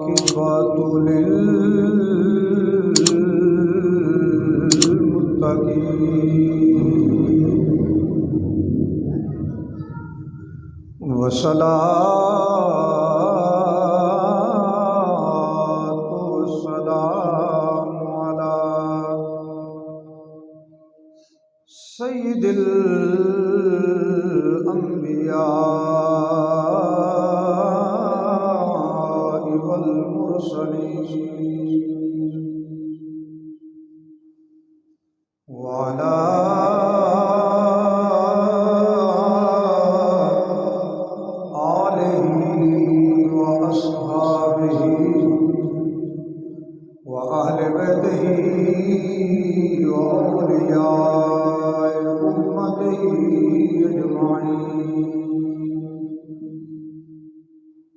वल्आक़िबतु लिल्मुत्तक़ीन वस्सलातु वस्सलामु अला सय्यिदिल अंबिया वल मुरसलीन व अला आलिहि व अस्हाबिहि व अहले बैतिहि व औलियाए उम्मतिहि अजमाईन।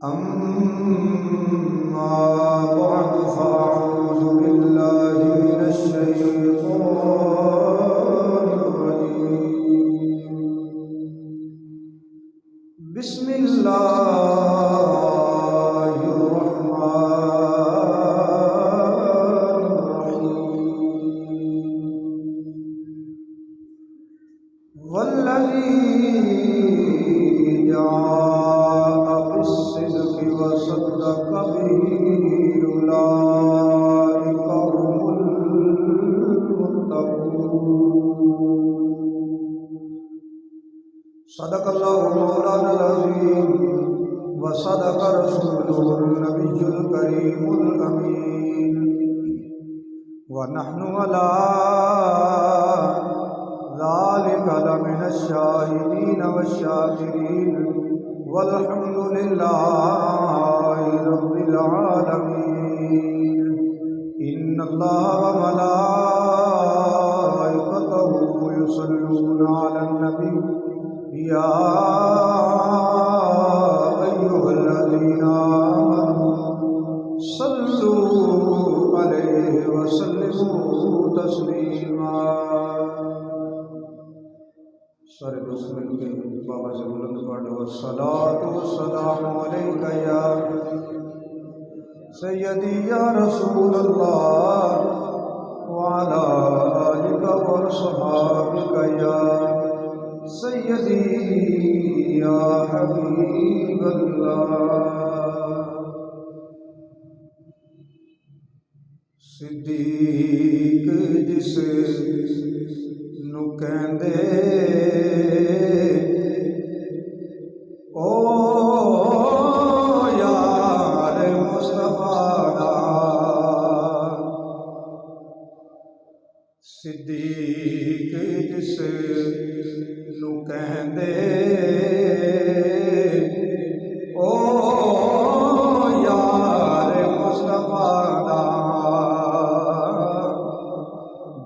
अम्मा बअद फ़अऊज़ु बिल्लाहि मिनश शैतानिर रजीम। बिस्मिल्लाहिर रहमानिर रहीम। वल्लज़ी जाअ बिस्सिद्क़ि व सद्दक़ बिही उलाइका हुमुल मुत्तक़ून। सदक़ल्लाहु मौलाना अज़ीम व सदक़ रसूलुहुन नबियुल करीमुल अमीन व नहनु अला ज़ालिका लमिनश शाहिदीन वश्शाकिरीन वल्हम्दुलिल्लाहि रब्बिल आलमीन। इन्नल्लाहा व मलाइकतहु युसल्लूना अलन नबी या अय्युहल्लज़ीना आमनू सल्लू अलैहि व सल्लिमू तस्लीमा। सारे दोस्त मिलके बाबा से बुलंद पढ़ो वस्सलातु वस्सलामु अलैका या सय्यदी या रसूलल्लाह व अला आलिका व अस्हाबिका या सय्यदी या हबीबल्लाह। सिद्दीक जिस नू कहंदे ओ यार मुस्तफा दा। सिद्दीक जिस नू कहंदे ओ यार मुस्तफा दा।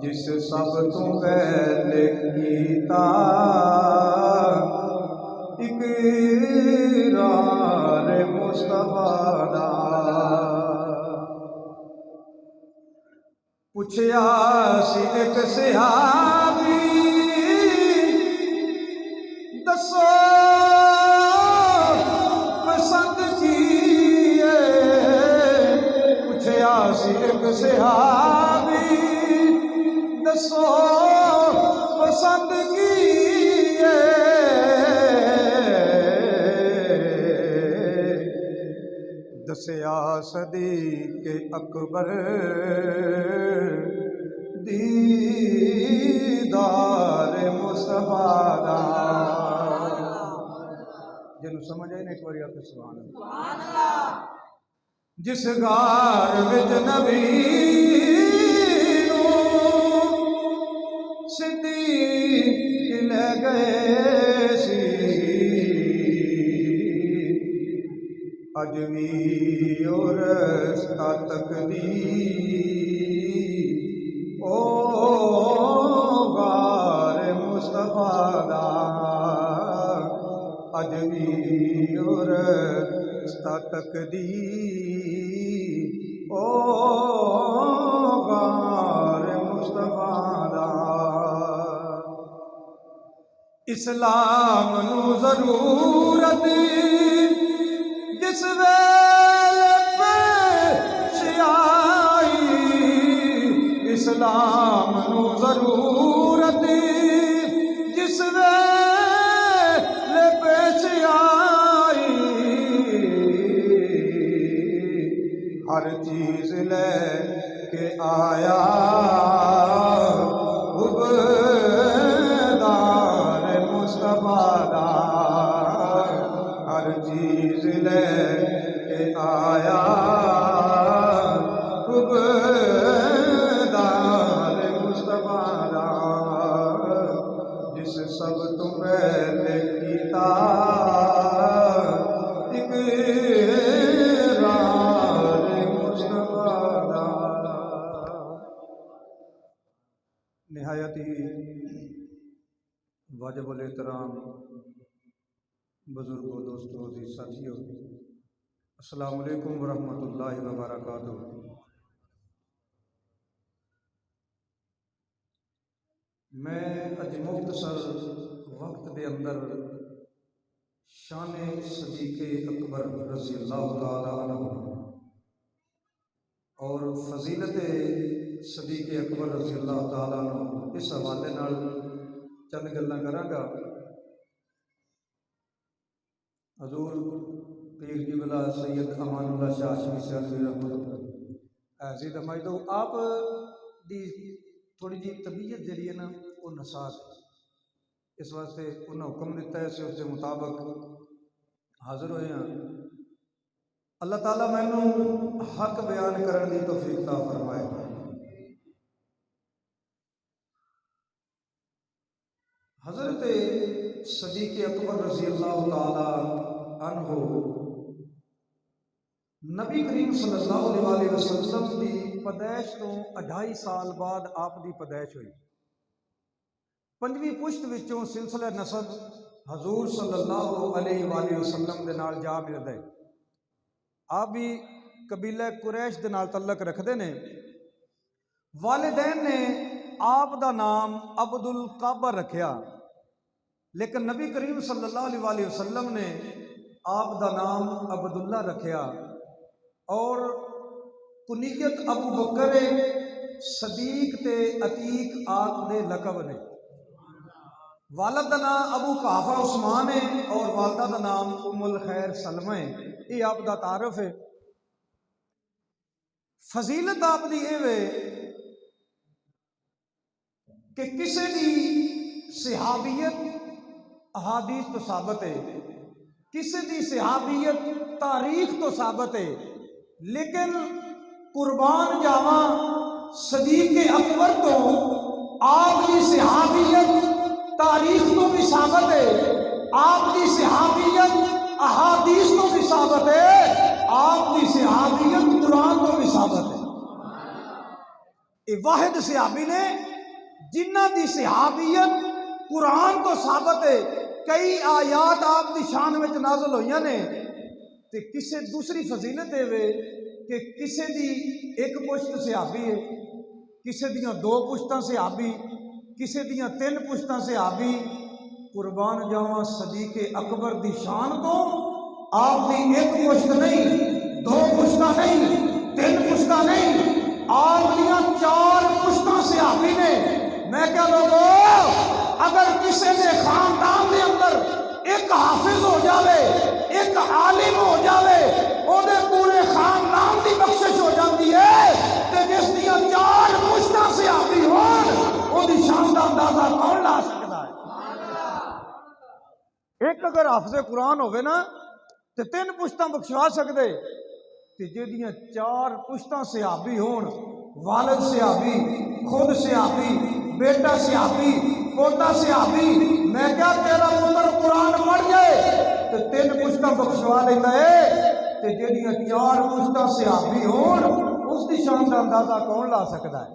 जिस सब तू पहले कीता इकरार मुस्तफा दा। पुछया सी एक सहाबी दसो पसंद की है। पुछया सी एक सहाबी दसो पसंद की है। दसया सदीक़ अकबर दीदार मुस्तफा दा। जिन्हों समझ आए ना एक बार आके सुभान अल्लाह। जिस गार विच नबी सिद्दीक ले गए सी अज भी और तक दी ओ गार मुस्तफा दा। अज भी और तक दी ओ इस्लाम नू जरूरत जिस वेले पेश आई, इस्लाम नू जरूरत जिस वेले पेश आई, हर चीज ले के आया हुबदार मुस्तफा दा, हर चीज ले के आया हुबदार मुस्तफा दा, जिस सब तो पहले कीता निहायत ही वाजिबुल एहतराम बुजुर्गों, दोस्तों, अज़ीज़ साथियों, अस्सलामु अलैकुम वरहमतुल्लाहि वबरकातुहू। मैं अज मुख्तसर वक्त के अंदर शान सदीक़ अकबर रज़ी अल्लाह तआला अन्हु और फजीलत सदीक़ अकबर रज़ी अल्लाह तआला अन्हु इस हवाले नाल चंद गल्लां करांगा। हजूर पीर क़िबला सैयद अमानुल्लाह शाह हाशमी सियालवी रहमतुल्लाह ऐसी दमाई तो आप दी थोड़ी जी तबीयत जी है ना वो नसाज है, इस वास्ते उन्हें हुक्म दिता है, उसके मुताबिक हाजिर होए हैं। अल्लाह ताला मैनू हक बयान करने की तौफीक अता फरमाए। हज़रत सदीक़ अकबर रज़ी अल्लाह तआला अन्हु नबी करीम सल्लल्लाहु अलैहि वसल्लम की पैदाइश तो 2.5 साल बाद आप की पैदाइश हुई। 5वीं पुश्त विचों सिलसिला नसब हजूर सल्लल्लाहु अलैहि वसल्लम के नाल जा मिलता है। आप भी कबीला कुरैश के नाल तल्लक रखते हैं। वालिदैन ने आप का नाम अब्दुल काबर रखा, लेकिन नबी करीम सल्लल्लाहु अलैहि वसल्लम ने आप का नाम अब्दुल्ला रखा और कुनीयत अबू बकर सदीक ते अतीक आप दे लकब ने। वालद का नाम अबू कहाफा उस्मान है और वालदा का नाम उम्मुल खैर सलमा है। ये आप का तारफ है। फजीलत आपकी यह वे कि किसी की सहाबियत अहादीस तो साबित है, किसी की सहाबियत तारीख तो साबित है, लेकिन कुर्बान जावा सदीक़ अकबर तो आपकी सहाबियत तारीख तो भी साबित है, आपकी सहाबियत अहादीस तो भी साबित है, आपकी सहाबियत कुरान तो भी साबित है। ये वाहिद सहाबी ने जिन्हां दी सहाबियत कुरान तो साबित है। कई आयात आपकी शान में नाज़िल होइयां ने। ते किसे दूसरी फजीलत है वे कि किसे दी एक पुश्त सहाबी है, किसे दियां 2 पुश्तां सहाबी, किसे दियां 3 पुश्तां सहाबी। कुर्बान जावा सदीक़ अकबर दी शान तो आपकी एक पुश्त नहीं, 2 पुश्तां नहीं, 3 पुश्तां नहीं, आपकी 4 पुश्तां सहाबी ने। मैं क्या लोगों, अगर किसी ने खानदान के अंदर एक हाफिज हो जाए, एक आलिम हो जाए, ओदे पूरे खानदान की बख्शिश हो जाती है। तो जिस दियां 4 पुश्तां सहाबी होन, ओदी शान का अंदाजा कौन ला सकता है? एक अगर हाफिज कुरान होवे ना तो 3 पुश्तां बख्शवा सकते, ते जिहदियां 4 पुश्तां सहाबी होन, वालिद सहाबी, खुद सहाबी, बेटा सहाबी, पोता सहाबी। मैं क्या तेरा पुत्र कुरान पढ़ जाए तो 3 पुश्तां बख्शवा लेता है, तो जिहदियां 4 पुश्तां सहाबी होन उसकी शान का अंदाजा कौन ला सकता है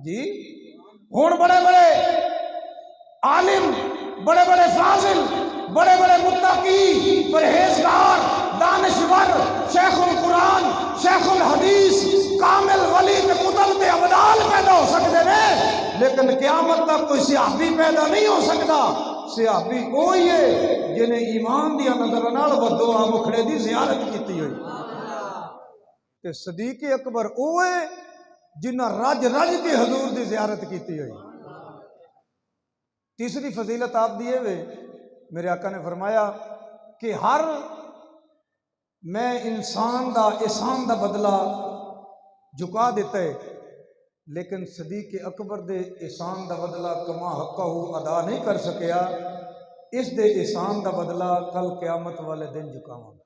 जी? हुण बड़े बड़े आलिम, बड़े बड़े फाजिल, बड़े बड़े मुत्तकी, परहेजगार, दानिशवर, शेखुल कुरान, शेखुल हदीस, कामिल वली के कुतब के अबदाल पैदा हो सकते हैं, लेकिन लेकिन क़यामत तक कोई सहाबी पैदा नहीं हो सकता। सहाबी वो ही है जिन्हें ईमान दिया नजर नाल वद्दोआ मुखड़े की जियारत की हुई। ते सदीक अकबर वो है जिन्हें रज रज के हजूर की जियारत की हुई। तीसरी फजीलत आप दिए वे, मेरे आका ने फरमाया कि हर मैं इंसान का एहसान का बदला झुका दिता है, लेकिन सदीक अकबर दे एहसान का बदला कमा हक़हू अदा नहीं कर सकिया। इस दे एहसान का बदला कल क़यामत वाले दिन झुकावांगा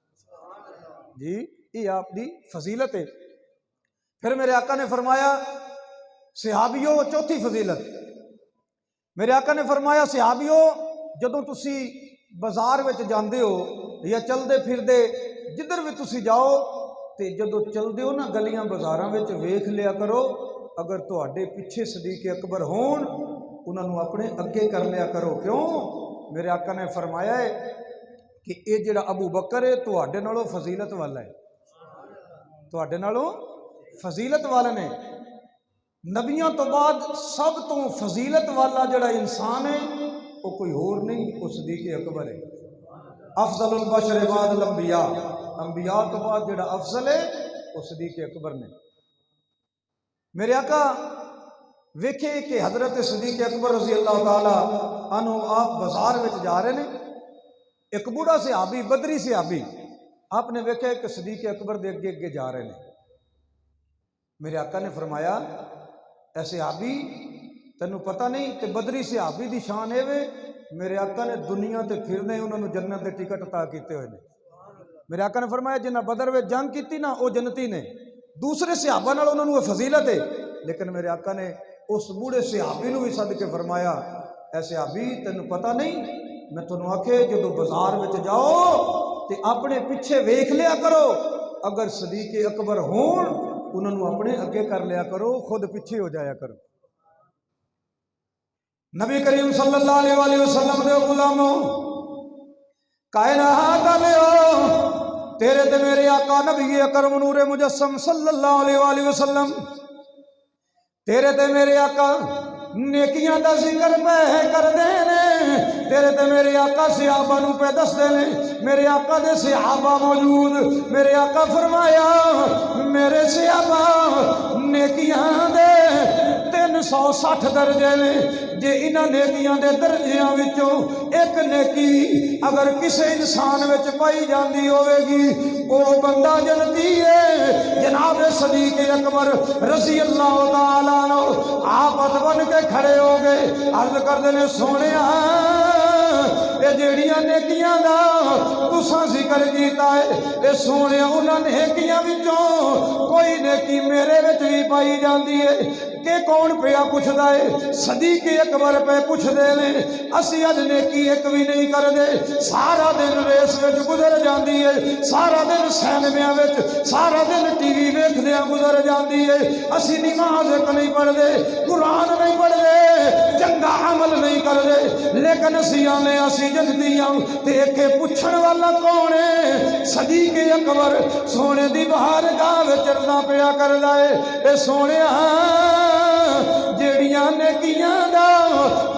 जी। ये आपकी फजीलत है। फिर मेरे आका ने फरमाया सहाबियों, चौथी फजीलत मेरे आका ने फरमाया सहाबियों, जदों तुसी बाजार में जाते हो या चलते फिरते जिधर भी तुसी जाओ, तो जदों चलते हो ना गलियां बाजारां विच वेख लिया करो, अगर तुहाडे पिछे सदीक अकबर होण उन्होंने अपने अगे कर लिया करो। क्यों? मेरे आका ने फरमाया है कि ये जिहड़ा अबू बकर है तुहाडे नालों फजीलत वाला है, तुहाडे नालों फजीलत वाले ने। नबियों तो बाद सब तो फजीलत वाला जिहड़ा इंसान है वो कोई होर नहीं, वो सदीक अकबर है। अफजलुल बशर बादल अंबिया, अंबिया तो बाद जिहड़ा अफजल है वो सदीक अकबर ने। मेरे आका वेखे कि हजरत सदीक अकबर रजी अल्लाह तआला अन्हु आप बाजार में जा रहे हैं, एक बूढ़ा सहाबी बदरी सहाबी आपने वेखे कि सदीक अकबर के अगे अगे जा रहे हैं। मेरे आका ने फरमाया ऐ सहाबी तेनू पता नहीं ते बदरी सहाबी की शान है वे, मेरे आका ने दुनिया ते फिरने उन्होंने जन्नत के टिकट अता किए हुए हैं। मेरे आका ने फरमाया जिन्हें बदर में जंग की ना वो जन्नती ने, दूसरे सहाबा नाल उन्होंने फजीलत है। लेकिन मेरे आका ने उस बूढ़े सहाबी को भी सद के फरमाया ऐ सहाबी तेनू पता नहीं, मैं तुहानू आखे जो बाजार में जाओ तो अपने पिछे वेख लिया करो, अगर सदीक अकबर होण उन्होंने अपने अगे कर लिया करो, खुद पिछे हो जाया करो। नबी करीम सल्लल्लाहु अलैहि वसल्लम दे गुलामों, कायनात वालेओ, तेरे ते मेरे आका नबी अकरम नूरे मुजस्सम सल्लल्लाहु अलैहि वसल्लम, तेरे ते मेरे आका नेकियां दा जिक्र पे करदे ने, तेरे ते मेरे आका सहाबा नू पे दसदे ने, मेरे आका दे सहाबा मौजूद, मेरे आका फरमाया मेरे सहाबा नेकियां दे 360 दर्जे ने, जे इन्हां नेकियां दे दर्जियां विचों एक नेकी अगर किसी इंसान विच पाई जाती होगी वो बंदा जन्नती है। जनाब सदीक अकबर रज़ी अल्लाह तआला अन्हु आप हथ बन के खड़े हो गए, अर्ज करते ने सोहणिया ये जेड़ियां नेकियां दा तुसां जिक्र कीता है, ये सोहणिया उन्हां नेकियां विचों कोई नेकी मेरे विच भी पाई जाती है कि कौन पिया पुछदा है? सदीक अकबर पे पुछदे ने, असी अज नेकी एक भी नहीं करते, सारा दिन रेस विच गुजर जाती है, सारा दिन सैनमियां विच, सारा दिन टीवी वेखदियां गुजर जाती है, असी नमाज एक नहीं पढ़ते, कुरान नहीं पढ़ते, चंगा अमल नहीं करते, लेकिन असी आने असी जन्नती हां। ते इत्थे पुछण वाला कौन है? सदीक अकबर सोने दी बारगाह विच अरज़ां पिया करदा है, ए सोहणिया जेड़ियां नेकियां दा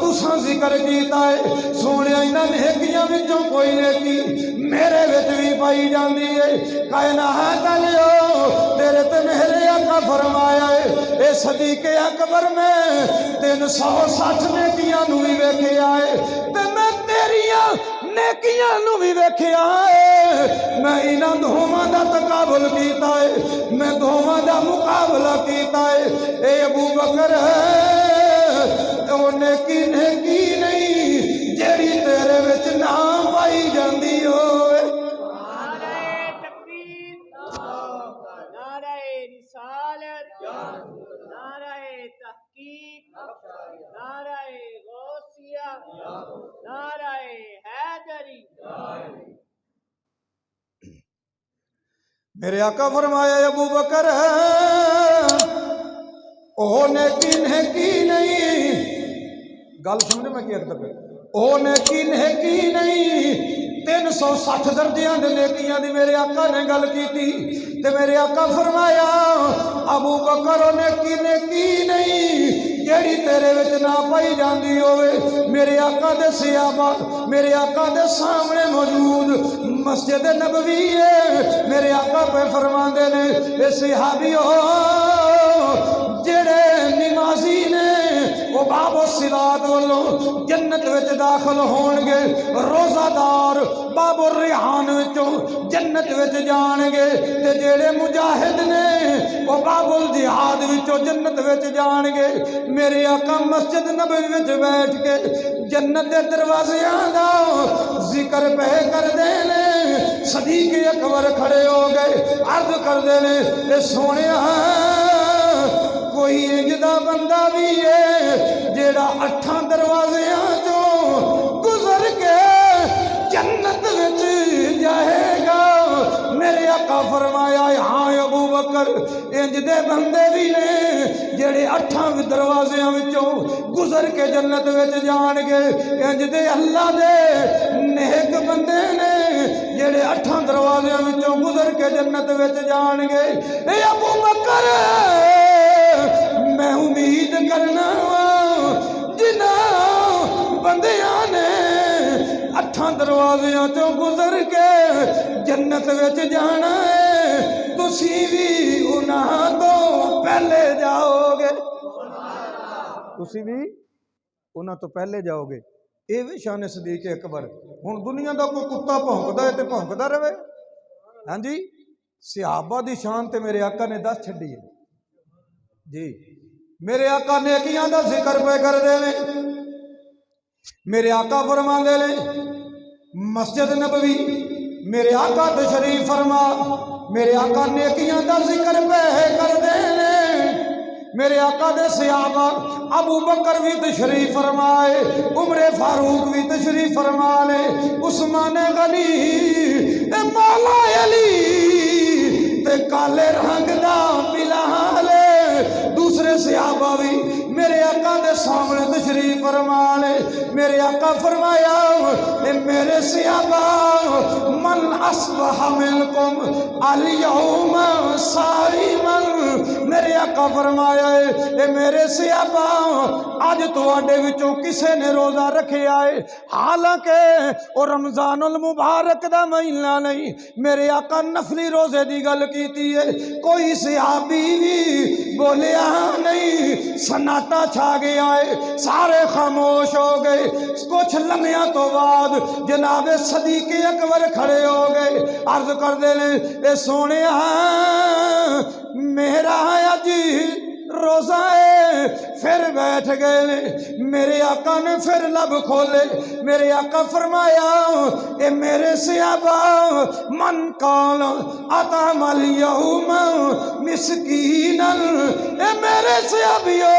तुसां जिक्र कीता है, सोहणिया इन्हां नेकियां विचों कोई नेकी मेरे विच भी पाई जाती है। कायनात वालेओ, तेरे ते मेरे आका फरमाया है ए सदीक अकबर में 360 नेकियां नू भी वेखिया है, ते मैं तेरियां नेकियां नू भी वेखिया है। मैं इन्हां दोवां दा तकाबुल कीता है, मैं दोवां दा मुकाबला कीता है। ए अबू बकर ओ नेकी नेकी नहीं जेड़ी तेरे विच ना पाई जांदी होवे। नारे तकबीर, नारे रिसालत, नारे तहकीक, नारे गौसिया, नारे हैदरी। मेरे आका फरमाया अबू बकर ओ नेकी नेकी नहीं, गल समझ मैं क्या करता ओ नेकी नेकी नहीं, 360 दर्जियां दे नेकियां दी मेरे आका ने गल की ते मेरे आका फरमाया अबू बकर ओ नेकी नेकी नहीं जेड़ी तेरे विच ना पाई जाती होवे। मेरे आका दे सहाबा मेरे आका दे सामने मौजूद मस्जिद नबवी है। मेरे आका पे फरमाते ने ए सहाबियो जेड़े निमाजी ने वो बाबो सिरात वालों जन्नत विच दाखिल होणगे, रोजादार बाबो रिहान विचों जन्नत विच जाणगे, ते जेड़े मुजाहिद ने वो बाबुल जिहाद विचों जन्नत विच जाणगे। मेरे आका मस्जिद नबवी विच बैठ के जन्नत दे दरवाज़ियां दा जिक्र पे करदे ने। सदीक अकबर खड़े हो गए, अर्ज करदे ने ए सोहणिया कोई इंजदा बंदा भी है जेड़ा 8 दरवाज़ियां चों गुजर के जन्नत विच जाएगा। मेरे आका फरमाया हाँ अबू बकर इंज दे बंदे भी ने जेड़े 8 दरवाज़ियां विचों गुजर के जन्नत विच जाणगे। इंज दे अल्लाह दे नेक बंदे ने जेड़े 8 दरवाज़ियां विचों गुजर के जन्नत विच जाणगे। ए अबू बकर मैं उम्मीद करना जिन्हां बंदियां ने 8 दरवाज़ियां चों गुजर के जन्नत विच जाना है, तुसी भी उन्हां तो पहले जाओगे। तुसी भी उन्हां तो पहले जाओगे। ये भी शान सदीक अकबर। हुण दुनिया का कोई कुत्ता भौंकदा है तो भौंकदा रहे। हाँ जी, सहाबा दी शान ते मेरे आका ने दस छड्डी है जी। मेरे आका नेकियां दा जिक्र पे करदे ने। मेरे आका फरमांदे ने मस्जिद नबवी मेरे आका तशरीफ फरमा। मेरे आका नेकियां दा जिक्र पे करदे ने। मेरे आका दे सहाबा अबू बकर भी तशरीफ फरमाए, उमरे फारूक भी तशरीफ फरमा ले, उस्मान गनी ते मौला अली ते काले रंग दा बिलाल दूसरे सहाबा भी मेरे आका दे सामने तशरीफ फरमा ले। मेरे आका फरमाया ए मेरे सहाबा मन अस्बह मिनकुम अल यौम साइमन। मेरे आका फरमाया ए मेरे सहाबा अज तुहाडे विचों किसे ने रोजा रखिया है, हालांकि वो रमजानुल मुबारक दा महीना नहीं। मेरे आका नफली रोजे की गल कीती है, कोई सहाबी भी बोलिया नहीं। सन्नाटा छा गया है, सारे खामोश हो गए। कुछ लम्हिया तो बाद जनाबे सदीक अकबर खड़े हो गए, अर्ज करते ने ए सोने मेरा अज रोजा है। फिर बैठ गए ने। मेरे आका ने फिर लब खोले। मेरे आका फरमाया ए मेरे सहाबा मन कान अतमल यौम मिस्कीनन। ए मेरे सहाबियो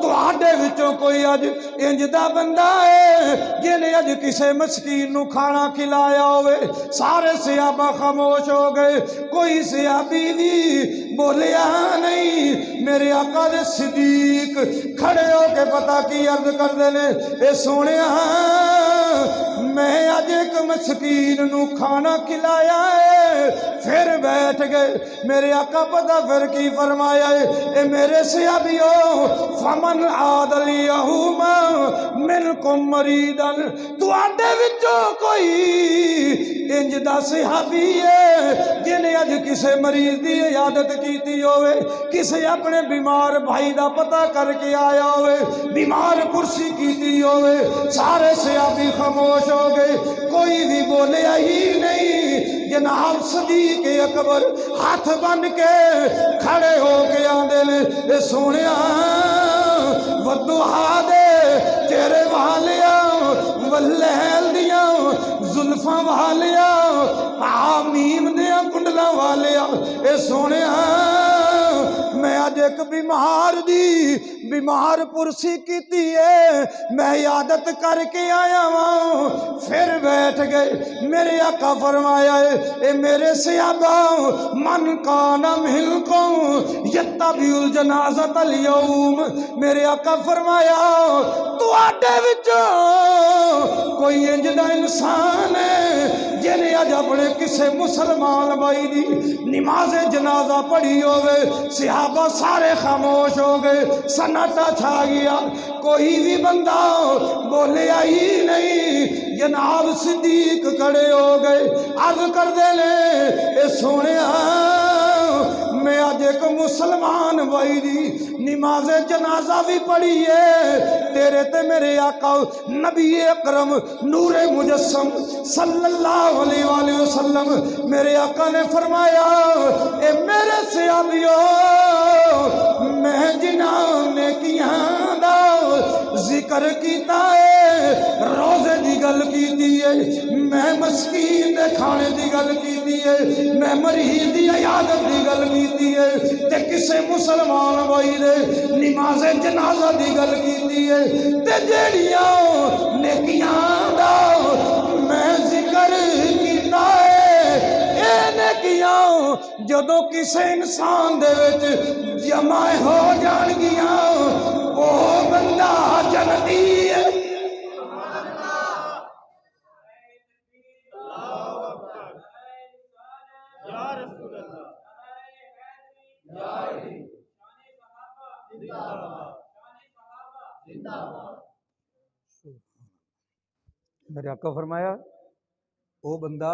तुहाडे विचों कोई अज इंज दा बंदा है जिन्हें अज किसे मस्कीन नूं खाना खिलाया होवे। सारे सहाबा खामोश हो गए, कोई सहाबी भी बोलिया नहीं। मेरे आका दे सिद्दीक खड़े होके पता की अर्ज करते ने ए सोने मैं अज एक मस्कीन नूं खाना खिलाया है। फिर बैठ गए। मेरे आका पता फिर की फरमाया है ए मेरे सहाबियो फमन आदल यहूम मिनकुम मरीदन। तुहाडे विचों कोई इंज दा सहाबी है जिन्हें अज किसे मरीज की इयादत की होवे, किसे अपने बीमार भाई का पता करके आया होवे, बीमार कुर्सी की होवे। सारे सहाबी खामोश हो गए, कोई भी बोलिया ही नहीं। जनाब सदीक अकबर हाथ बन के खड़े हो के आंदे ने सोनिया वदुहा दे तेरे वालिया वल्लैल दिया जुल्फा वालिया आमीम दिया कुंडला वालिया ए सोने मैं अज एक बीमार दी बीमार पुरसी की है, मैं इयादत करके आया वहां। फिर बैठ गए। मेरे आका फरमाया ए मेरे सहाबा मन काना मिलको यत्तबिउल जनाज़त अल यौम। मेरे आका फरमाया तुहाडे विचों कोई इंज दा इंसान है जिन्हें अज अपने किसे मुसलमान भाई दी नमाज जनाजा पढ़ी होवे सहाबा सारे खामोश हो गए, सन्नाटा छा गया, कोई भी बंदा बोलिया ही नहीं। जनाब सिद्दीक खड़े हो गए, अर्ज कर दे ले सोने मैं अज एक मुसलमान भाई दी नमाज जनाजा भी पढ़ी है, तेरे ते मेरे आका नबी अकरम नूरे मुजस्सम सल्लल्लाहु अलैहि वसल्लम मेरे आका ने फरमाया ए मेरे सहाबियों मैं जिन्हां ने किया दा जिक्र कीता है, रोजे दी गल कीती है, मैं मस्कीन दे खाने दी गल कीती है, मैं मरीज दी इयादत दी गल कीती है, ते किसे मुसलमान भाई दे नमाज जनाजा दी गल कीती है, ते जेड़ियां नेकियां दा मैं जिक्र कीता है, ए नेकियां जदों किसे इंसान दे विच जमा हो जाणगियां ओ बंदा जन्नती है। मेरे आका फरमाया वो बंदा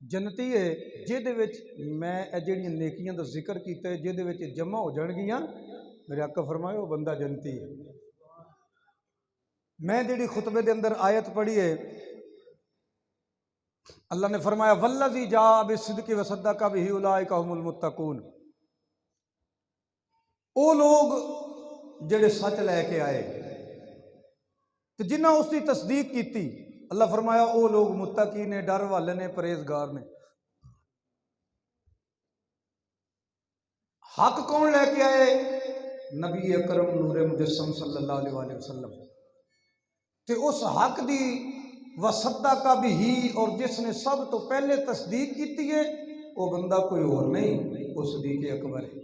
जन्नती है जिहदे विच मैं जिहड़ियां नेकियां दा जिक्र कीता है जिहदे विच जमा हो जाणगियां, मेरे आका फरमाया वो बंदा जन्नती है। मैं जिहड़ी खुतबे दे अंदर आयत पढ़ी है, अल्लाह ने फरमाया वल्लज़ी जा बिस्सिद्क़ि व सद्दक़ बिही उलाइका हुमुल मुत्तक़ून, वो लोग जिहड़े सच लैके आए तो जिन्हां उसकी तस्दीक की, अल्लाह फरमाया वो लोग मुत्तकी ने, डर वाले ने, परहेजगार ने। हक कौन लेके आए? नबी अकरम नूरे मुजस्सम सल्लल्लाहु अलैहि वसल्लम। ते उस हक दी वसद्दक़ बिही, और जिसने सब तो पहले तस्दीक की है वो बंदा कोई और नहीं, वो सदीक़ अकबर है।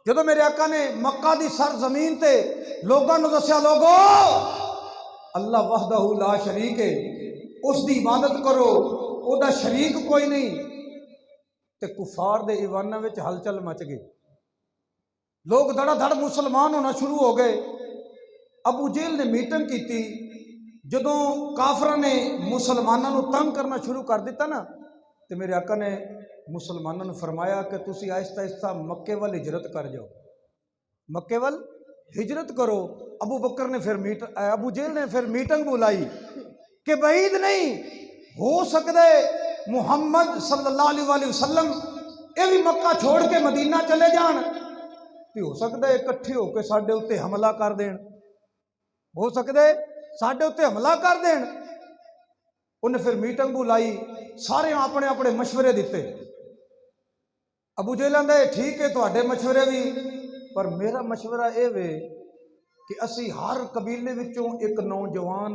जदों मेरे आका ने मक्का दी सर जमीन ते लोगों को दस्या, लोगो अल्लाह वहदहू ला शरीक है, उसकी इबादत करो, ओदा शरीक कोई नहीं, ते कुफार दे ईवाना विच हलचल मच गई, लोग धड़ाधड़ मुसलमान होना शुरू हो गए। अबू जेल ने मीटिंग की, जदों काफरां ने मुसलमानों को तंग करना शुरू कर दिता ना, तो मेरे आका ने मुसलमानों ने फरमाया कि तुसी आहिस्ता आहिस्ता मक्के वाल हिजरत कर जाओ, मक्के वाल हिजरत करो। अबू बकर ने फिर अबू जेल ने फिर मीटिंग बुलाई कि बईद नहीं हो सकता मुहम्मद सल्लल्लाहु अलैहि वसल्लम ये भी मक्का छोड़ के मदीना चले जान, तो हो सकता है इकट्ठे होकर साडे उत्ते हमला कर देन, हो सकता है साडे उत्ते हमला कर देन। उन्हें फिर मीटिंग बुलाई, सारे अपने अपने मशवरे दिते। अबू जेल आंदा ठीक है तुहाडे मशवरे भी, पर मेरा मशवरा ये वे कि असी हर कबीले विचों एक नौजवान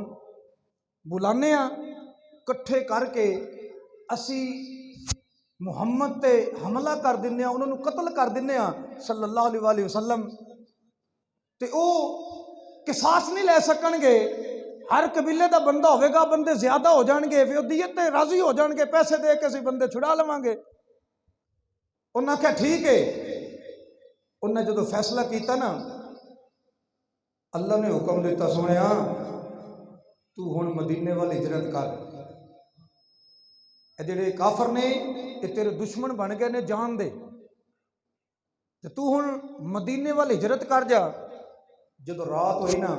बुलाने, इकट्ठे करके असी मुहम्मद ते हमला कर दिन्ने, उन्होंने कतल कर दिन्ने सल्लल्लाहु अलैहि वसल्लम, ते ओ किसास नहीं लै सकणगे। हर कबीले का बंदा होगा, बंदे ज्यादा हो जाएंगे, फिर दियत ते राजी हो जाएंगे, पैसे दे के असीं बंदे छुड़ा लवांगे। उन्हें आख्या ठीक है। उन्हें जो फैसला किया ना, अल्लाह ने हुक्म दिता सोने तू हुण मदीने वाल हिजरत कर, जिहड़े काफर ने ये तेरे दुश्मन बन गए ने जान दे, ते तू हुण मदीने वाल हिजरत कर जा। जो रात हुई ना,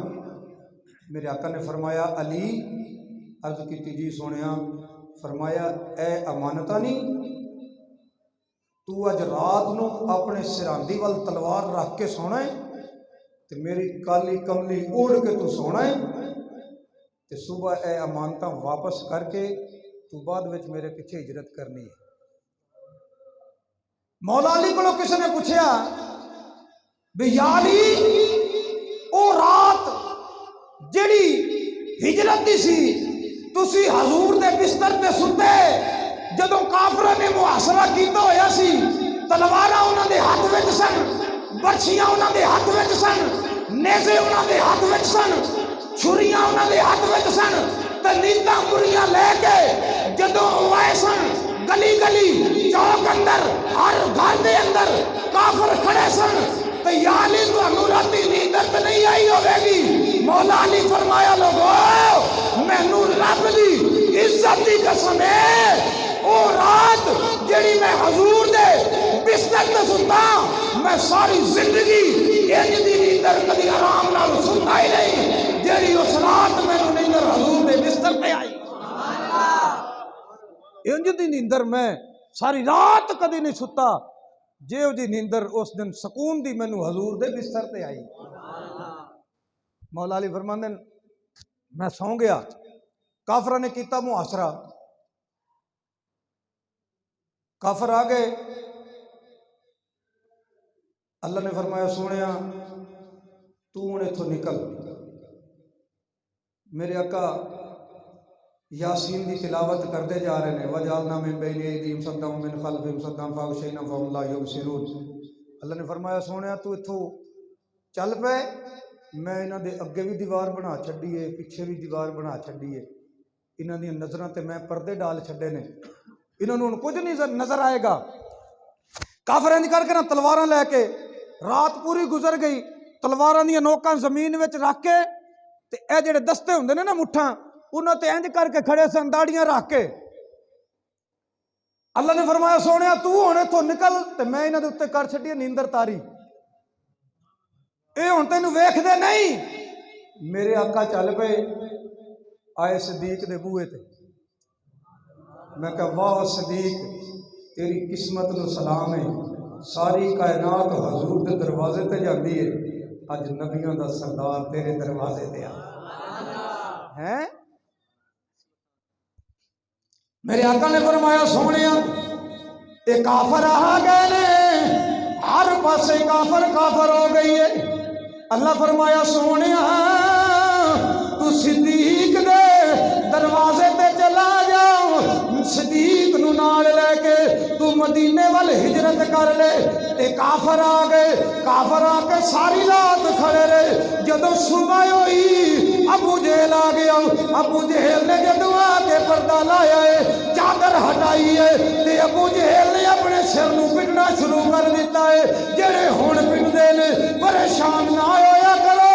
मेरे आका ने फरमाया अली, अर्ज की जी सोने, फरमाया ए अमानता नहीं, तू अज रात को अपने सिरांदी वाल तलवार रख के सोना है, तो मेरी काली कमली ओढ़ के तू सोना है, तो सुबह ए अमानता वापस करके तू बाद विच मेरे पीछे हिजरत करनी है। मौला अली को किसी ने पूछा भी या अली, ओ रात जिहड़ी हिजरत दी सी, तुसी हजूर दे बिस्तर ते सुते, जदों काफरां ने मुहासरा कीता होया सी, तलवारां उन्हां दे हत्थ विच सन, बरछियां उन्हां दे हत्थ विच सन, नेज़े उन्हां दे हत्थ विच सन, छुरियां उन्हां दे हत्थ विच सन, ते नीतां बुरियां लैके जदों आए सन गली गली चौक अंदर हर घर दे अंदर काफर खड़े सन ते या अली तुहानू राती नींदर ते नहीं आई होवेगी। मौला अली फरमाया लोगो मैनू रब दी इज्जत दी कसम है ओ रात जेड़ी मैं हजूर दे बिस्तर ते सुता मैं सारी जिंदगी इंज दी नींदर कदी आराम नाल सुता ही नहीं जेड़ी उस रात मैनू नींदर हजूर दे बिस्तर पे आई। इंज दी नींदर मैं सारी रात कदी नहीं सुता जेहो जी नींदर उस दिन सुकून दी मैनू हजूर दे बिस्तर ते आई। मौला अली फरमांदे मैं सौ गया काफरा ने किया मुहासरा काफर आ गए। अल्लाह ने फरमाया सोने तू हुण इथों निकल। मेरे आका यासीन की तिलावत करते जा रहे हैं वजालना मिन बैनि अयदीहिम सद्दम मिन खल्फिहिम सद्दम फअग़शयना फहुम ला युबसिरून। अल्लाह ने फरमाया सोने तू इथों चल पे मैं इन्हां दे अगे भी दीवार बना छड्डी है पिछे भी दीवार बना छड्डी है इन्हां दी नज़रां ते मैं पर्दे डाल छड्डे ने इन्होंने हुण कुछ नहीं नजर आएगा। काफर इंज करके ना तलवारां लैके रात पूरी गुजर गई तलवारां दी नोकां जमीन विच रख के ते ए जिहड़े दस्ते हुंदे ने ना मुठ्ठां उन्हां ते इंज करके खड़े सन दाड़ियां रख के। अल्लाह ने फरमाया सोने तू हुण इथों निकल ते मैं इन्हां दे उत्ते कर छड्डी नींदर तारी ए हुण तैनूं वेखदे नहीं। मेरे आका चल पे आए सदीक दे बूहे ते मैं कहा वाह सदीक तेरी किस्मत नूं सलाम है सारी कायनात हजूर के दरवाजे ते जाती है अज नबियों का सरदार तेरे दरवाजे ते आ है। मेरे आका ने फरमाया सोने ये काफर आ गए ने हर पासे काफर काफर हो गई है। अल्लाह फरमाया सोने तू सिद्दीक दे दरवाजे ते चला जाओ सदीक नूं नाल लेके तू मदीने वाल हिजरत कर ले। ते काफर आ गए काफर आके सारी रात खड़े रहे जदों सुबह हुई अबू जेहल आ गया। अबू जेहल ने जदों आके पर्दा लाया है चादर हटाई है ते अबू जेहल ने अपने सिर नूं पिटना शुरू कर दिता है। जेड़े हुण पिटदे ने परेशान ना होया करो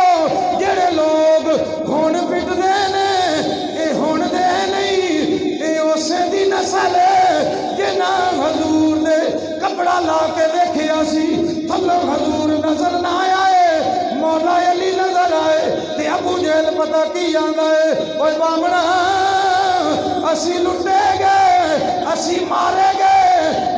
जेड़े लोग हुण पिटदे ने ये हुण दे नहीं उसे दी नस्ल जिन्ना हजूर ने कपड़ा ला के देखिया सी थल्लों हजूर नजर ना आए मौला अली नजर आए ते अबू जेहल पता की आंदा है ओए बामणा असी लुटे गए असी मारे गए।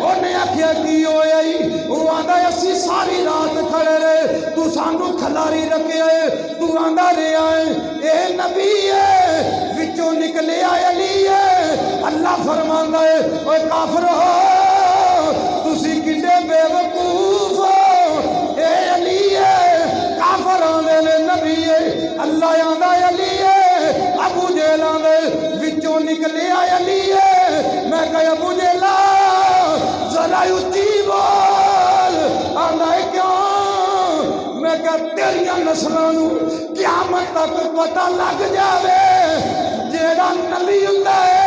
उन्हें आखिया की होया वो आंदा असी सारी रात खड़े रहे तू सानू खलारी रखे है तू आंदा रहा है ये नबी है विचों निकले अली है। अल्लाह फरमांदा है ओए काफर हो तुसी किड्डे बेवकूफ हो ये अली है काफर आंदे ने नबी है अल्लाह आंदा अली है अबू जेहल आंदे विचों निकले अली है। मैं कह अबू जेहल जरा उच्ची बोल आंदा है क्यों। मैं कह तेरिया नस्लों नूं क़यामत तक पता लग जावे जेड़ा नबी हुंदा है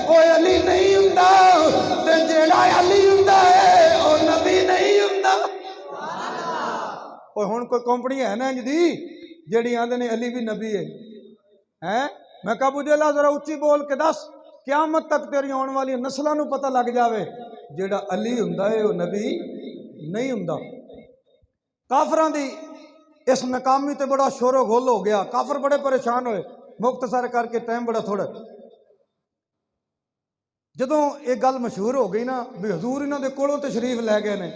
वो अली नहीं हुंदा ते जेड़ा अली हुंदा है वो नबी नहीं हुंदा। ओए हुण कोई कंपनी है ना इंज दी जेड़ी आंदे ने अली भी नबी है हैं। मैं कहा अबू जेहल जरा उच्ची बोल के दस क़यामत तक तेरी आने वाली नस्लों नूं पता लग जावे जेड़ा अली हुंदा है वो नबी नहीं हुंदा। काफरां दी इस नाकामी ते बड़ा शोरो गोल हो गया काफर बड़े परेशान होए। मुख्तसर करके टाइम बड़ा थोड़ा जदों ये गल मशहूर हो गई ना भी हजूर इन्हां दे कोलों तशरीफ लै गए ने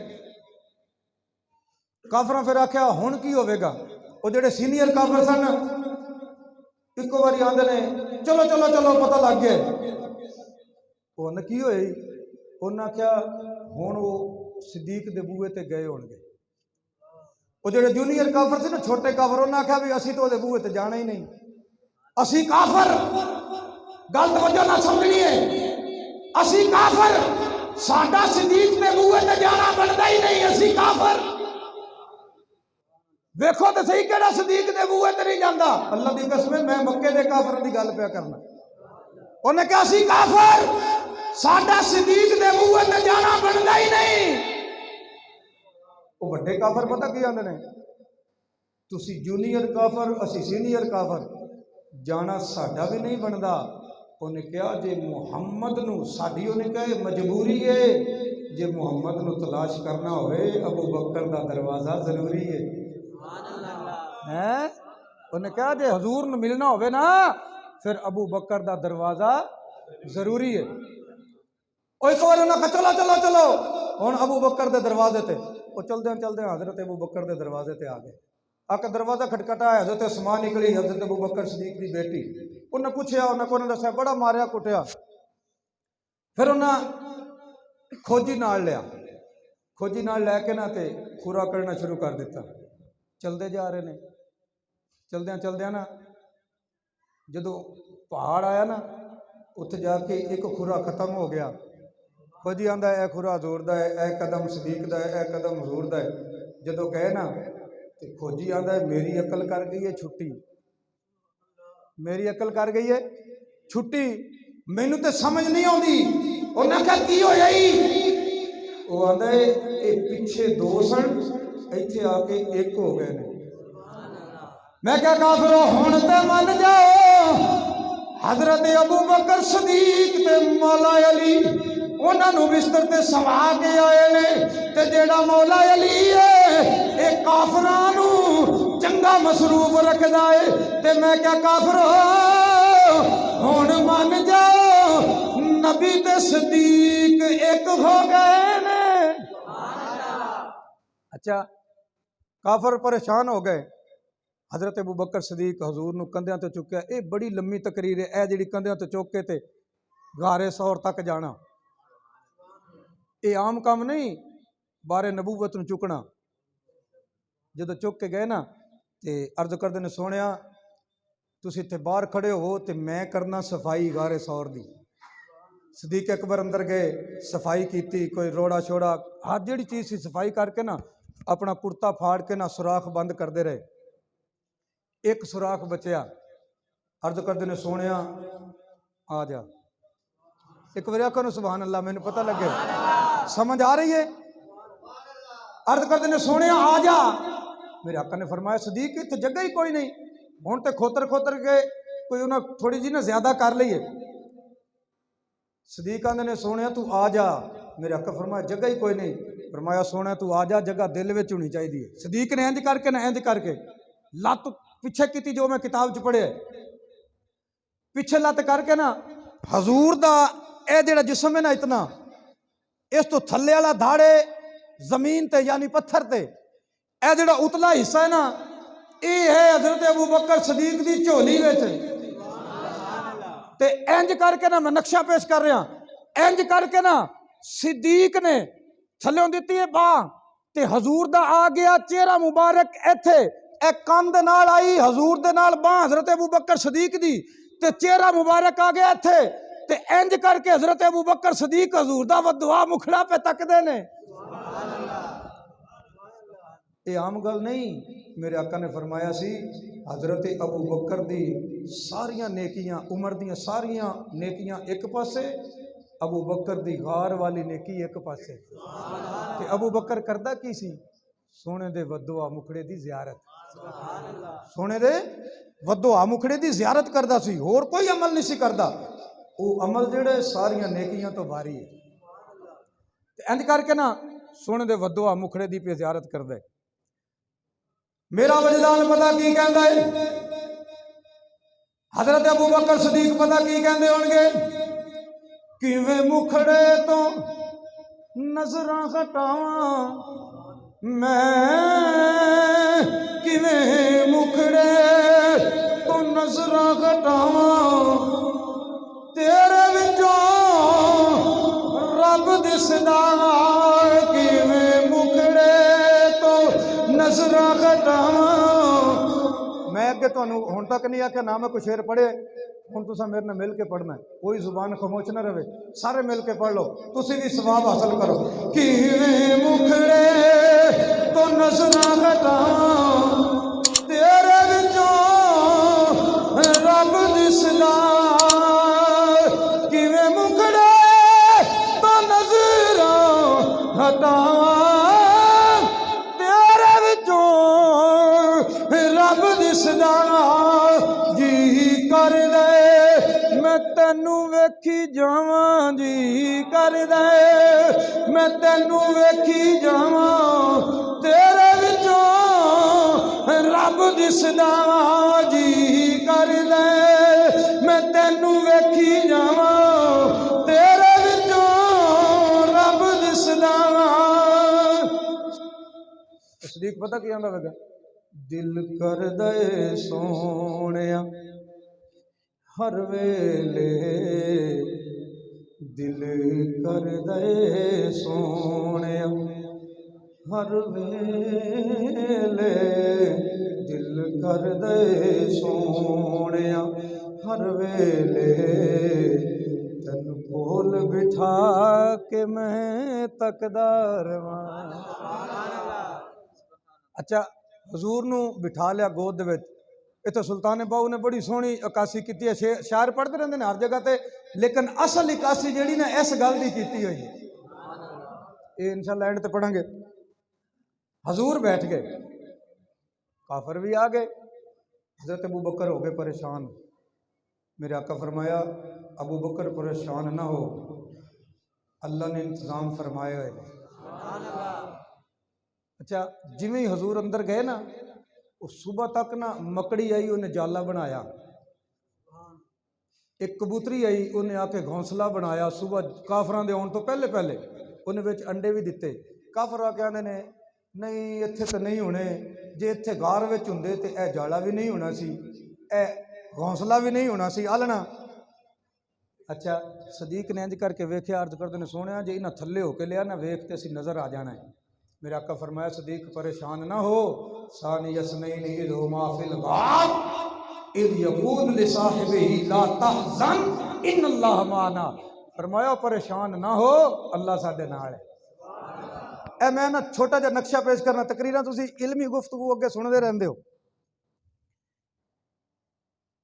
काफरां फिर आख्या हुण की होवेगा। वो जेडे सीनियर काफर सन इको बारी आंदे ने चलो चलो चलो पता लग गया। उन्हें की होई उन्हें आख्या हुण वो सिद्दीक दे बूहे ते गए होणगे। वो जेडे जूनियर काफर सी ना छोटे काफर उन्हें आख्या भी असी तो उहदे बूहे ते जाना ही नहीं असी काफर गल तवज्जो ना समझनी है असी काफर साडा सिद्दीक दे बूहे ते जाना बनदा ही नहीं असी काफर। वेखो तो सही केड़ा सदीक दे बूहे ते नहीं जांदा। अल्लाह दी कसम मैं मक्के दे काफिरां दी गल पिया करना। उन्हें कहा सी काफिर साडा सदीक दे बूहे ते जाना बनदा ही नहीं। वो वड्डे काफिर पता की आंदे ने, तुसी जूनियर काफिर असी सीनियर काफिर, जाना साडा भी नहीं बनदा। उन्हें कहा जे मुहम्मद नू साडी, उन्हें कहा मजबूरी है, जे मुहम्मद नू तलाश करना होवे अबू बकर दा दरवाजा जरूरी है। उन्हें कहा जे हजूर नू मिलना होवे ना फिर अबू बकर दा दरवाजा जरूरी है। एक बार उन्हें कहा चलो चलो चलो, हुण अबू बकर दे दरवाजे ते वो चलदे चलदे हजरत अबू बकर दे दरवाजे ते आ गए। आके दरवाजा खटखटाया, हजरत उस्मान निकली, हजरत अबू बकर सदीक की बेटी। उन्हें पूछया, उन्हें दस्या बड़ा मारिया कुटिया। फिर उन्हें खोजी नाल लिया, खोजी नाल लैके ना ते खुरा करना शुरू कर दिता। चलते जा रहे ने, चलद्या चलद्या ना जदों पहाड़ आया ना उत्थे जाके एक खुरा खत्म हो गया। खोजी आंदा है खुरा हजूर दा है, ए कदम सदीक दा है, ए कदम हजूर दा है। जदों गए ना तो खोजी आंदा है मेरी अकल कर गई है छुट्टी, मेरी अकल कर गई है छुट्टी, मैनू तो समझ नहीं आती। उन्हें कहा की होया ही? वो आंदा है ये पिछे दो सन इत्थे आके एक हो गए ने। मैं क्या काफिरो हुण ते मन जाओ, हजरत अबू बकर सदीक ते मौला अली उन्होंने बिस्तर ते सवा के आए ने। ते जेड़ा मौला अली है ये काफिरां नू चंगा मसरूफ रखदा है। ते मैं क्या काफिरो हुण मन जाओ, नबी ते सदीक एक हो गए ने। अच्छा काफिर परेशान हो गए। हजरत अबू बकर सदीक हजूर नू कंधियां तो चुक्या। ये बड़ी लंबी तकरीर है, यह जी कंधियां तो चुक के ते गारे सौर तक जाना, ये आम काम नहीं। बारे नबूवत नू चुकना। जदों चुक के गए ना तो अर्ज करते ने सोनिया तुसीं इत्थे बाहर खड़े हो तो मैं करना सफाई गारे सौर दी। सदीक अकबर अंदर गए, सफाई की, कोई रोड़ा छोड़ा हर जी चीज़ सी सफाई करके ना अपना कुर्ता फाड़ के ना सुराख बंद करते रहे। एक सुराख बचया। अर्ज करते ने सोनिया आ जा। एक बार आखो ना सुभान अल्लाह, मैंने पता लगे समझ आ रही है। अर्ज करते ने सोनिया आ जा। मेरे आका ने फरमाया सदीक इत्थे जगह ही कोई नहीं, हुण ते खोतर खोतर के कोई उन्हें थोड़ी जी ना ज्यादा कर ली है। सदीक आंदे ने सोनिया तू आ जा। मेरे आका फरमाया जगह ही कोई नहीं। फरमाया सोनिया तू आ जा, जगह दिल में होनी चाहिए। सदीक ने इंज करके ना इंज करके लत पिछे की, जो मैं किताब च पढ़े पिछे लत करके ना हजूर दा ए जेड़ा जिस्म है ना इतना, इस तो थल्ले वाला धाड़े जमीन ते यानी पत्थर ते, ए जेड़ा उतला हिस्सा है ना ये है हजरत अबू बकर सदीक दी झोली विच। ते इंज करके ना मैं नक्शा पेश कर रहा, इंज करके ना सिद्दीक ने थल्लों दी है बाह ते हजूर दा आ गया चेहरा मुबारक इत्थे, ए कंध नाल आई हजूर दे नाल बाह हजरत अबू बकर सदीक दी ते चेहरा मुबारक आ गया इत्थे। ते इंज करके हजरत अबू बकर सदीक हजूर दा वदुआ मुखड़ा पे तकदे ने। ये आम गल नहीं। मेरे आका ने फरमाया सी हजरत अबू बकर दी सारियां नेकियां, उम्र दी सारियां नेकियां एक पासे, अबू बकर दी गार वाली नेकी एक पासे। ते अबू बकर करदा की सी? सोने दे वदुआ मुखड़े दी जियारत, सोने दे वदुआ मुखड़े दी जियारत करदा सी, होर कोई अमल नहीं सी करदा। वो अमल जेड़े सारियां नेकियां तो बारी है। इंज करके ना सोने दे वदुआ मुखड़े दी पे जियारत करदा है। मेरा वजदान पता की कहता है, हजरत अबू बकर सदीक पता की कहते होंगे, किवें मुखड़े तो नजरां हटावां मैं, किवें मुखड़े तो नजरां हटावां, तेरे विचों रब दिसदा, किवें मुखड़े तो नजरां हटावां। मैं अगे तुहानू हुण तक नहीं आख्या ना मैं कोई शेर पढ़े, हुण तुसां मेरे नाल मिल के पढ़ना है, कोई जुबान खामोश ना रहे, सारे मिल के पढ़ लो, तुसीं भी सवाब हासिल करो। किवें मुखड़े तो नजरां हटावां दिसदा जी कर दे मैं तैनू वेखी जावां जी कर दे मैं तैनू वेखी जावां तेरे विचों रब दिसदा जी कर दे मैं तैनू वेखी जावां तेरे विचों रब दिसदा। सदीक पता की आंदा वेगा दिल कर दे सोहणिया हर वेले दिल कर दे सोहणिया हर वेले दिल कर दे सोहणिया हर वेले तन कोल बिठा के मैं तकदा रवां। अच्छा हजूर नू बिठा लिया गोद दे विच। इत्थे सुल्तान बाहू ने बड़ी सोहनी अकासी की है। शायर पढ़ते रहते हैं हर जगह ते लेकिन असल अकासी जी ना इस गल की की हुई है। ये इंशाअल्लाह एंड ते पढ़ांगे। हजूर बैठ गए काफर भी आ गए हजरत अबू बकर हो गए परेशान। मेरे आका फरमाया अबू बकर परेशान ना हो अल्लाह ने इंतजाम फरमाया है। अच्छा जिमें ही हजूर अंदर गए ना उस सुबह तक ना मकड़ी आई उन्हें जाला बनाया। एक कबूतरी आई उन्हें आके घोंसला बनाया। सुबह काफरां दे आउण तो पहले पहले उन्हें विच अंडे भी दिते। काफर आके आंदे ने नहीं इत्थे तो नहीं होने जे इत्थे गार विच हुंदे ते ए जाला भी नहीं होना सी ए घोंसला भी नहीं होना सी आलना। अच्छा सदीक ने इंज करके वेख्या अर्ज करदे ने सोहणिया जे इन्हां थल्ले होके लिया ना वेख ते असीं नज़र आ जाना है। मेरा आका फरमाया सदीक परेशान ना हो सानी यसनैनि इज़ हुमा फिल गार इज़ यक़ूल लिसाहिबिही ला तहज़न इन्नल्लाह माना। फरमाया परेशान ना हो अल्लाह साडे नाल है। ए मैं ना छोटा जिहा नक्शा पेश करना तकरीरां तुसीं इल्मी गुफ्तगू अगे सुनते रहंदे हो।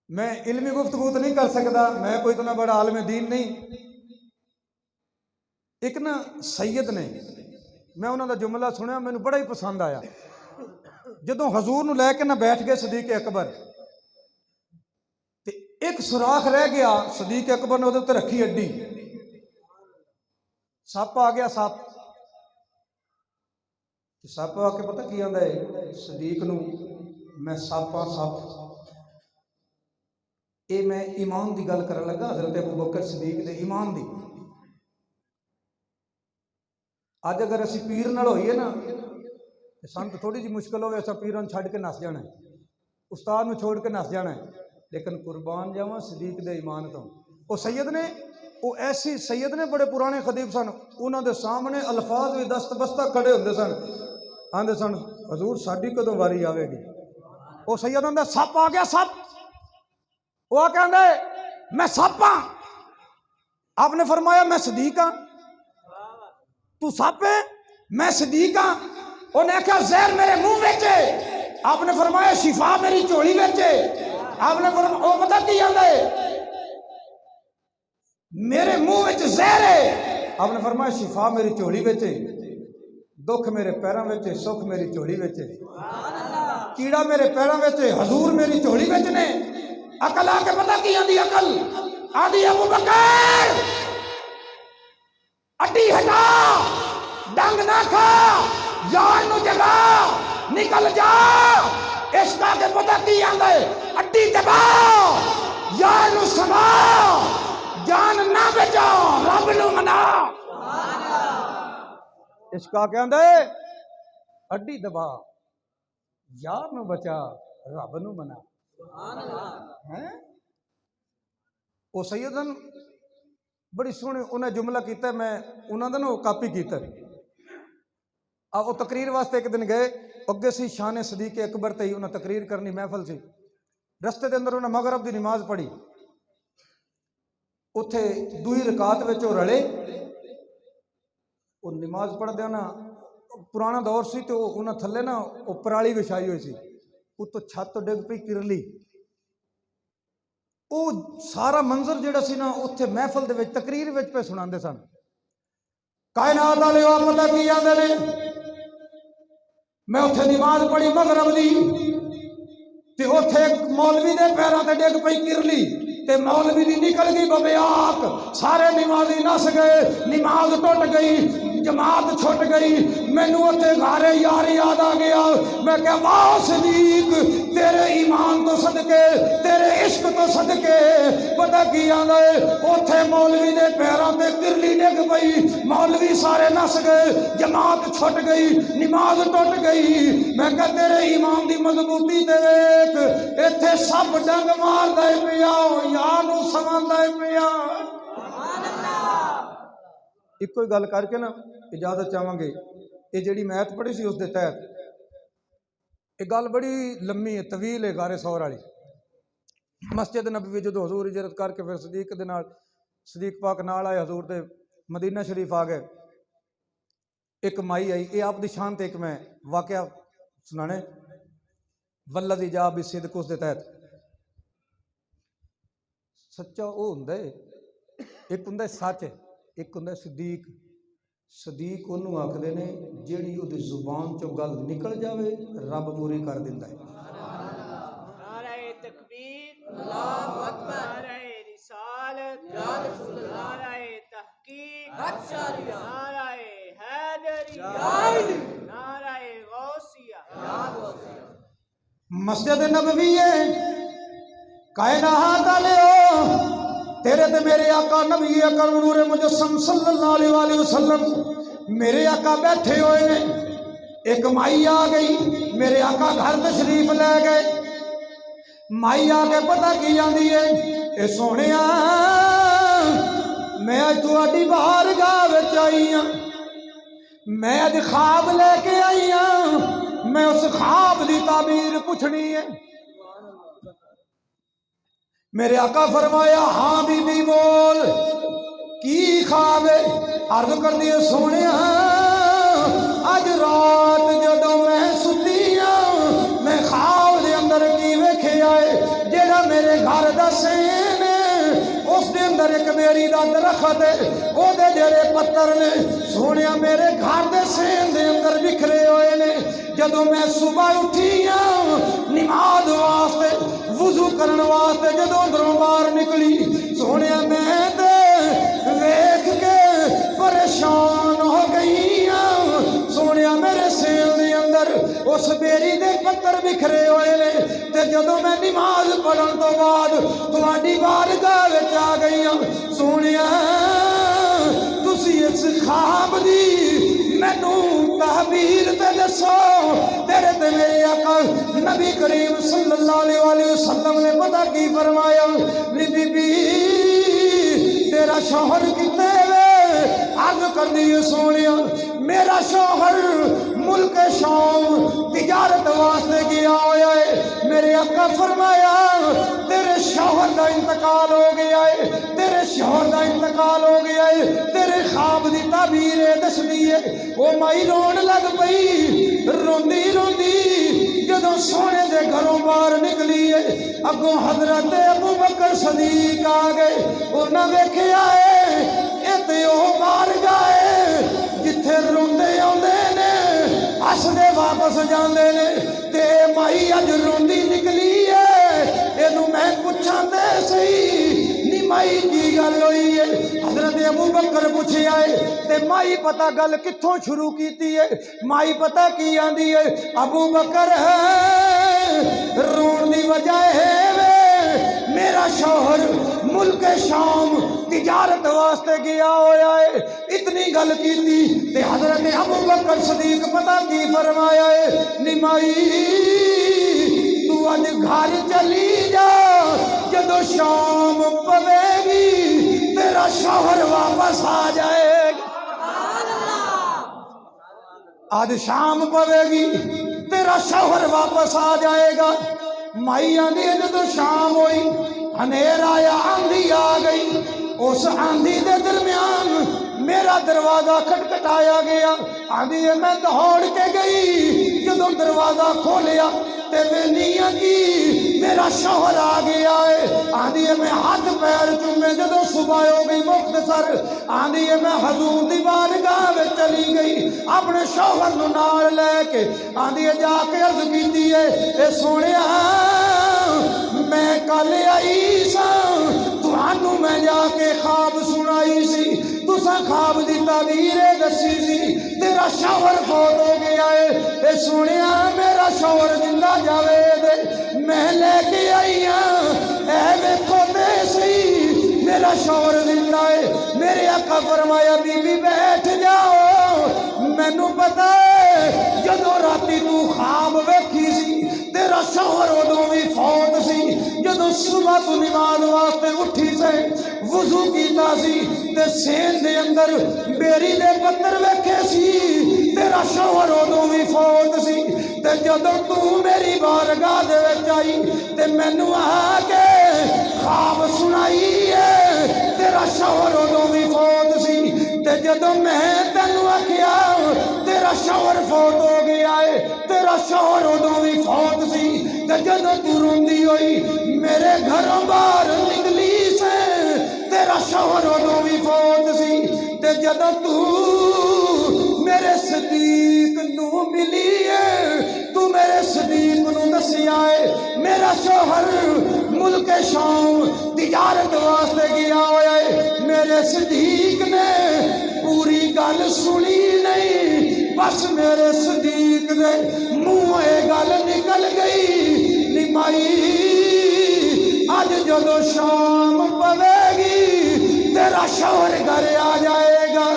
मैं इल्मी गुफ्तगू तो नहीं कर सकता मैं कोई इतना बड़ा आलम दीन नहीं। एक ना सैयद ने मैं उन्होंने जुमला सुनिया मैनू बड़ा ही पसंद आया। जदों हजूर नूं लैके ना बैठ गए सदीक अकबर ते एक सुराख रह गया सदीक अकबर ने उहदे उत्ते रखी अड्डी सप आ गया। सप आके पता की आंदा है सदीक नूं मैं सप हाँ सप। ये मैं ईमान की गल कर लगा हजरत अबू बकर सदीक दे ईमान दी। अज अगर असी पीर नाल होईए ना तो सानू तो थोड़ी जी मुश्किल हो असा पीर छड़ के नस जाना है उस्ताद नूं छोड़ के नस जाना है। लेकिन कुर्बान जावां सदीक दे ईमान तो वो सैयद ने वो ऐसी सैयद ने बड़े पुराने खदीब सन उन्होंने सामने अल्फाज भी दस्त बस्ता खड़े होंदे सन आंदे सन हजूर साडी कदों वारी आवेगी। वो सैयद आंदा सप आ गया सप। वो कहंदे मैं सप हाँ। आपने फरमाया मैं सदीक हाँ तू सप है मैं सदीक हाँ। उन्हें आख्या जहर मेरे मुंह में आपने फरमाया शिफा मेरी झोली में आपने फरमाया पता की आंदा है मेरे मुंह में जहर है आपने फरमाया शिफा मेरी झोली में दुख मेरे पैरों में सुख मेरी झोली में कीड़ा मेरे पैरों में हजूर मेरी झोली में ने। अकल आके पता की आंदी अकल आदि अबू बकर अड्डी हटा डंग ना खा यार नु जगा निकल जा। इसका के पता की आंदा है अड्डी दबा यार नु समा जान ना बचा रब नु मना। इसका क्या आंदा है अड्डी दबा यार नु बचा रब नु मना है। वो सैयदन बड़ी सोहनी उन्हें जुमला किया मैं उन्होंने ना कापी किया। अब वो तकरीर वास्ते एक दिन गए अगे सी शान सदीक अकबर ते ही उन्हें तकरीर करनी महफल सी। रस्ते के अंदर उन्हें मगरब की नमाज पढ़ी उत्थे दूई रकात में रले वो नमाज पढ़दे ना पुराना दौर सी तो उन्हें थले ना वो पराली विछाई हुई सी उत्तों छत तो डिग पई किरली। वो सारा मंजर जिहड़ा सी ना उत्थे महफल दे विच तकरीर विच पे सुणांदे सन। कायनात वाले पता की आंदे ने मैं उत्थे नमाज पढ़ी मगरब दी ते उथे मौलवी दे पैरों ते डिग पई किरली ते मौलवी दी निकल गई बबयाक, सारे नमाजी नस गए, नमाज टुट गई, जमात छुट गई। मैनू उत्थे घारे यार याद आ गया। मैं क्या वाह सदीक, तेरे ईमान तो सदके, तेरे इश्क तो सदके। पता की आंदा है, उथे मौलवी दे पैरों ते किरली डिग पई, मौलवी सारे नस गए, जमात छुट गई, नमाज टुट गई। मैं क्या तेरे ईमान दी मजबूती ते वेख, इत्थे सब डंग मारदा पिया, यार नूं समांदा पिया। इको ही गल करके ना इजाजत चाहांगे। ये जिहड़ी मैथ पढ़ी सी उस दे तहत एक गल बड़ी लम्मी है, तवील है, गारे सौर वाली। मस्जिद नबवी जो हजूर इजरत करके फिर सदीक पाक नाल आए, हजूर दे मदीना शरीफ आ गए। एक माई आई, ये आप दी शान ते एक मैं वाकया सुनाने, वल्लज़ी जा बिसिदक़ उस दे तहत। सच्चा वो हुंदा है, एक हुंदा सच, एक हुंदा सदीक। सदीक उन्होंने आखते ने जिहड़ी उहदी जुबान चों गल निकल जाए रब पूरी कर दिंदा है। नारे तकबीर, अल्लाहु अकबर, नारे रिसालत, या रसूल अल्लाह, नारे तहकीक, अशरिया, नारे हैदरी, नारे गौसिया, या गौसिया। मस्जिद नबवी है, कायनात वाले तेरे ते मेरे आका नबी अकरम नूरे मुजस्सम सल्लल्लाहु अलैहि वसल्लम मेरे आका बैठे हुए ने। एक माई आ गई, मेरे आका घर तशरीफ ले गए। माई आके पता की आंदी है, ए सोहणिया मैं अज तुहाडी बारगाह विच आई हां, मैं अज ख्वाब लेके आई हां, मैं उस ख्वाब दी ताबीर पुछनी है। मेरे आका फरमाया, हाँ बीबी बोल की ख्वाब है? अर्ज कर दिए, सोने अज रात जदों मैं सुती हां, मैं ख्वाब दे अंदर की वेखिया है, जेड़ा मेरे घर दा सेन उस दे अंदर एक मेरी दा दरखत है, ओदे जेड़े पत्तर ने सोने मेरे घर दे सेन दे अंदर बिखरे हुए ने। जदों मैं सुबह उठी हां नमाज वास्ते, वुजू करने वास्ते जदों अंदरों बाहर निकली, सोने मैं ते वेख के परेशान हो गई हां। सोने मेरे सेल दे अंदर उस बेरी दे पत्थर बिखरे हुए ने, ते जदों मैं नमाज पढ़न तो बाद तुहाडी बारगाह विच आ गई हां। सोने तुसी इस ख्वाब दी मैनू तहबीर ते दसो। तेरे ते मेरे आका नबी करीम सल्लल्लाहु अलैहि वसल्लम ने पता की फरमाया, बीबी तेरा शौहर किथे वे? अर्ज कर दी, सोनिया मेरा शौहर मुल्क शाम तिजारत वास्ते गया होया है। मेरे आका फरमाया, तेरे शौहर का इंतकाल हो गया है, तेरे शौहर का इंतकाल हो गया है, तेरे ख्वाब की ताबीर दसदी है। वो माई रोन लग पई, रोंदी रोंदी जदों सोने दे घरों बाहर निकली है, अगों हजरत अबू बकर सदीक आ गए। उन्हें वेखिया है ये ते ओह बारगाह है जिथे रोंदे आउंदे ने, हसदे वापस जांदे ने, ते माई अज रोंदी निकली है। इनू मैं पुछां ते सही नी माई की गल होई है? हजरत अबू बकर पूछिया है, ते माई पता गल कित्थों शुरू कीती है? माई पता की आंदी है, अबू बकर रोण दी वजह है मेरा शौहर मुल्क शाम तिजारत वास्ते गया होया है। इतनी गल की ते हजरत अबू बकर सदीक पता की फरमाया है, निमाई तू अज घर चली जा, जदों शाम पवेगी तेरा शौहर वापस आ जाएगा। आज शाम पवेगी तेरा शौहर वापस आ जाएगा। माई आंदी जदों शाम हुई, हनेर आया, आंधी आ गई। उस आंधी के दरम्यान मेरा दरवाजा खटखटाया गया। आंधी मैं दौड़ के गई, जदों दरवाजा खोलिया ते वेनिया की मेरा शौहर आ गया है। आंधी मैं हाथ पैर चूमे, जदों सुबह हो गई मुख्तसर, आंधी मैं हजूर दी बारगाह में चली गई अपने शौहर नूं नाल लैके। आंधी जाके अर्ज कीती है, ए सोहणिया कल आई सा तुहानू मैं जाके ख्वाब सुनाई सी तुसा ख्वाब की ताबीर दसी सी तेरा शौहर फौत हो गया है ए सुनिया मेरा शौहर जिंदा जावे दे मैं लेके आई हाँ ए वेखो ते सही मेरा शौहर जिंदा है मेरे आका फरमाया बीबी बैठ जाओ मैनू पता है जदों राती तू ख्वाब वेखी सी तेरा शौहर उदों भी फौत सी जदों सुबह तू नमाज वास्ते उठी से वजू कीता सी ते सेन दे अंदर बेरी दे पत्थर वेखे सी तेरा शौहर उदों भी फौत सी ते जदों तू मेरी बारगाह दे विच आई ते मैनू आके ख्वाब सुनाई है तेरा शौहर उदों भी फौत सी ते जदों मैं तैनू आखिया तेरा शौहर फौत हो गया है तेरा शौहर उदों भी फौत सी ते जदों तू रोंदी होई मेरे घरों बाहर निकली से तेरा शौहर उदों भी फौत सी ते जदों तू मेरे सदीक नू मिली है तू मेरे सदीक नू दसिया है मेरा शौहर मुल्क शाम तिजारत वास्ते गया होया है मेरे सदीक ने पूरी गल सुनी नहीं बस मेरे सदीक ने मुंह ये गल निकल गई निमाई अज जदों शाम पवेगी तेरा शौहर घर आ जाएगा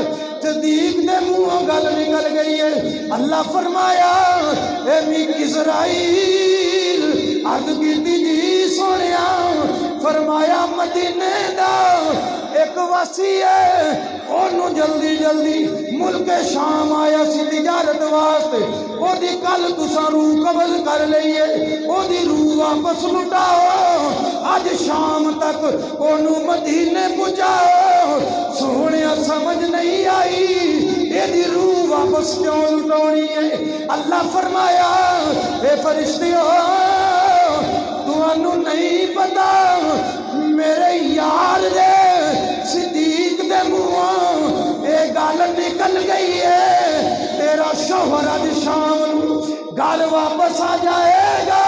सदीक ने मुंह गल निकल गई है अल्लाह फरमाया ए मी इज़राइल अर्ज कीती जी सोनिया फरमाया मदीने दा एक वासी है ओनू जल्दी जल्दी मुल्क शाम आया सी तिजारत वास्ते ओदी कल तुसा रूह कबल कर लईए ओदी रूह वापस लुटाओ अज शाम तक ओनू मदीने पहुंचाओ सोने समझ नहीं आई एदी रूह वापस क्यों लुटानी है अल्लाह फरमाया ए फरिश्तियों तुहानू नहीं पता मेरे यार दे सिद्दीक दे मुंहों ये गल निकल गई है तेरा शौहर अज शाम नू गल वापस आ जाएगा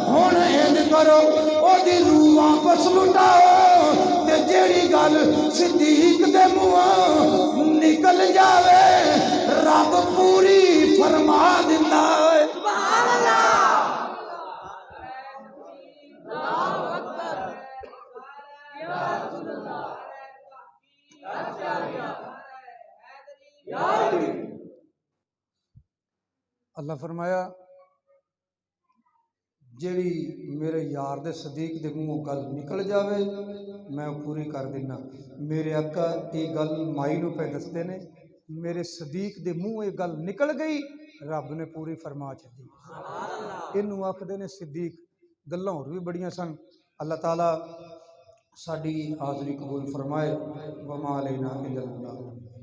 हुण इंज करो ओदी रूह वापस लुटाओ ते जेड़ी गल सिद्दीक दे मुंहों निकल जावे रब पूरी फरमा दिंदा है सुभान अल्लाह अल्लाह फरमाया जेड़ी मेरे यार दे सदीक दे मुंहों गल निकल जावे मैं पूरी कर देना मेरे आका ये गल माई नूं पे दसते ने मेरे सदीक दे मुंह ये गल निकल गई रब ने पूरी फरमा छड्डी इनू आखदे ने सिद्दीक गल्लां होर भी बड़ियां सन अल्लाह ताला साडी हाज़री कबूल फरमाए वमा अलैना इल्लल बलाग।